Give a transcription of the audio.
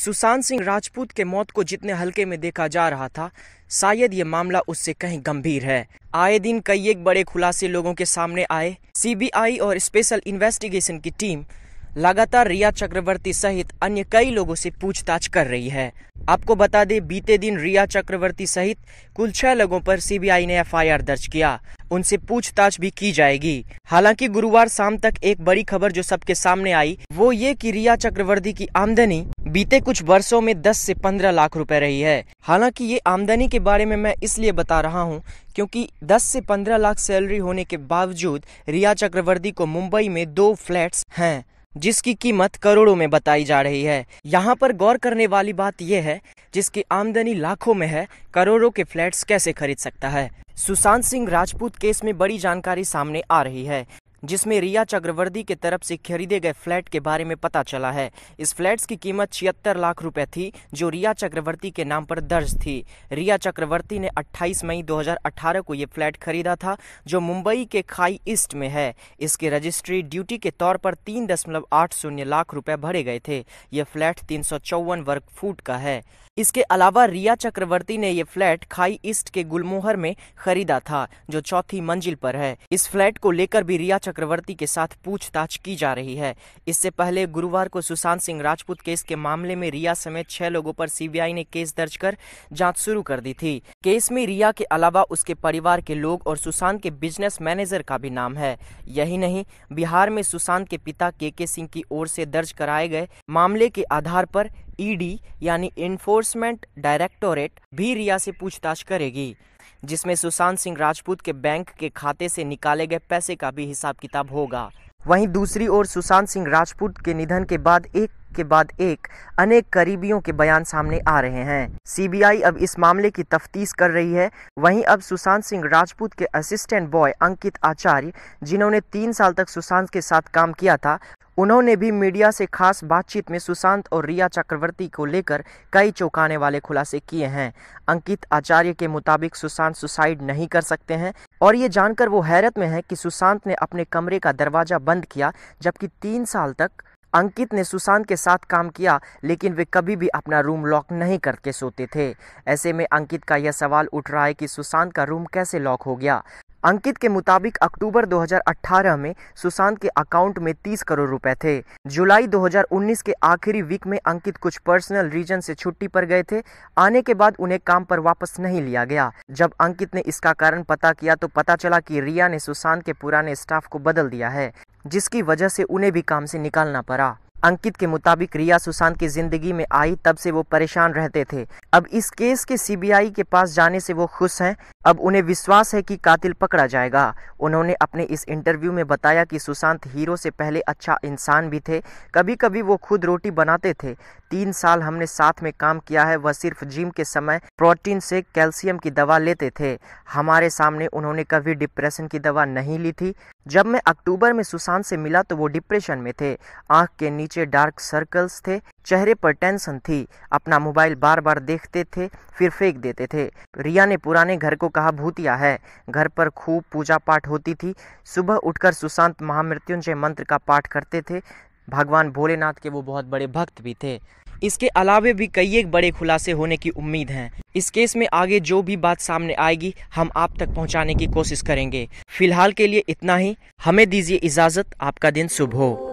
सुशांत सिंह राजपूत के मौत को जितने हल्के में देखा जा रहा था, शायद ये मामला उससे कहीं गंभीर है। आए दिन कई एक बड़े खुलासे लोगों के सामने आए। सीबीआई और स्पेशल इन्वेस्टिगेशन की टीम लगातार रिया चक्रवर्ती सहित अन्य कई लोगों से पूछताछ कर रही है। आपको बता दें, बीते दिन रिया चक्रवर्ती सहित कुल 6 लोगों पर सीबीआई ने एफआईआर दर्ज किया। उनसे पूछताछ भी की जाएगी। हालांकि गुरुवार शाम तक एक बड़ी खबर जो सबके सामने आई वो ये कि रिया चक्रवर्ती की आमदनी बीते कुछ वर्षों में 10 से 15 लाख रुपए रही है। हालांकि ये आमदनी के बारे में मैं इसलिए बता रहा हूँ क्योंकि 10 से 15 लाख सैलरी होने के बावजूद रिया चक्रवर्ती को मुंबई में 2 फ्लैट्स हैं जिसकी कीमत करोड़ों में बताई जा रही है। यहाँ पर गौर करने वाली बात यह है, जिसकी आमदनी लाखों में है, करोड़ों के फ्लैट्स कैसे खरीद सकता है। सुशांत सिंह राजपूत केस में बड़ी जानकारी सामने आ रही है, जिसमें रिया चक्रवर्ती के तरफ से खरीदे गए फ्लैट के बारे में पता चला है। इस फ्लैट्स की कीमत 76 लाख रुपए थी, जो रिया चक्रवर्ती के नाम पर दर्ज थी। रिया चक्रवर्ती ने 28 मई 2018 को ये फ्लैट खरीदा था, जो मुंबई के खाई ईस्ट में है। इसके रजिस्ट्री ड्यूटी के तौर पर 3.80 लाख रुपए भरे गए थे। यह फ्लैट 354 वर्ग फुट का है। इसके अलावा रिया चक्रवर्ती ने ये फ्लैट खाई ईस्ट के गुलमोहर में खरीदा था, जो 4थी मंजिल पर है। इस फ्लैट को लेकर भी रिया चक्रवर्ती के साथ पूछताछ की जा रही है। इससे पहले गुरुवार को सुशांत सिंह राजपूत केस के मामले में रिया समेत 6 लोगों पर सीबीआई ने केस दर्ज कर जांच शुरू कर दी थी। केस में रिया के अलावा उसके परिवार के लोग और सुशांत के बिजनेस मैनेजर का भी नाम है। यही नहीं, बिहार में सुशांत के पिता के सिंह की ओर से दर्ज कराए गए मामले के आधार पर ईडी यानी एनफोर्समेंट डायरेक्टोरेट भी रिया से पूछताछ करेगी, जिसमें सुशांत सिंह राजपूत के बैंक के खाते से निकाले गए पैसे का भी हिसाब किताब होगा। वहीं दूसरी ओर सुशांत सिंह राजपूत के निधन के बाद एक अनेक करीबियों के बयान सामने आ रहे हैं। सीबीआई अब इस मामले की तफ्तीश कर रही है। वहीं अब सुशांत सिंह राजपूत के असिस्टेंट बॉय अंकित आचार्य, जिन्होंने 3 साल तक सुशांत के साथ काम किया था, उन्होंने भी मीडिया से खास बातचीत में सुशांत और रिया चक्रवर्ती को लेकर कई चौंकाने वाले खुलासे किए हैं। अंकित आचार्य के मुताबिक सुशांत सुसाइड नहीं कर सकते हैं और ये जानकर वो हैरत में है कि सुशांत ने अपने कमरे का दरवाजा बंद किया, जबकि 3 साल तक अंकित ने सुशांत के साथ काम किया, लेकिन वे कभी भी अपना रूम लॉक नहीं करके सोते थे। ऐसे में अंकित का यह सवाल उठ रहा है कि सुशांत का रूम कैसे लॉक हो गया। अंकित के मुताबिक अक्टूबर 2018 में सुशांत के अकाउंट में 30 करोड़ रुपए थे। जुलाई 2019 के आखिरी वीक में अंकित कुछ पर्सनल रीजन से छुट्टी पर गए थे। आने के बाद उन्हें काम पर वापस नहीं लिया गया। जब अंकित ने इसका कारण पता किया तो पता चला कि रिया ने सुशांत के पुराने स्टाफ को बदल दिया है, जिसकी वजह से उन्हें भी काम से निकालना पड़ा। अंकित के मुताबिक रिया सुशांत की जिंदगी में आई तब से वो परेशान रहते थे। अब इस केस के सीबीआई के पास जाने से वो खुश हैं। अब उन्हें विश्वास है कि कातिल पकड़ा जाएगा। उन्होंने अपने इस इंटरव्यू में बताया कि सुशांत हीरो से पहले अच्छा इंसान भी थे। कभी कभी वो खुद रोटी बनाते थे। 3 साल हमने साथ में काम किया है। वह सिर्फ जिम के समय प्रोटीन से कैल्शियम की दवा लेते थे। हमारे सामने उन्होंने कभी डिप्रेशन की दवा नहीं ली थी। जब मैं अक्टूबर में सुशांत से मिला तो वो डिप्रेशन में थे। आंख के नीचे डार्क सर्कल्स थे, चेहरे पर टेंशन थी, अपना मोबाइल बार बार देखते थे फिर फेंक देते थे। रिया ने पुराने घर को कहा भूतिया है। घर पर खूब पूजा पाठ होती थी। सुबह उठकर सुशांत महामृत्युंजय मंत्र का पाठ करते थे। भगवान भोलेनाथ के वो बहुत बड़े भक्त भी थे। इसके अलावा भी कई एक बड़े खुलासे होने की उम्मीद है। इस केस में आगे जो भी बात सामने आएगी हम आप तक पहुंचाने की कोशिश करेंगे। फिलहाल के लिए इतना ही। हमें दीजिए इजाजत। आपका दिन शुभ हो।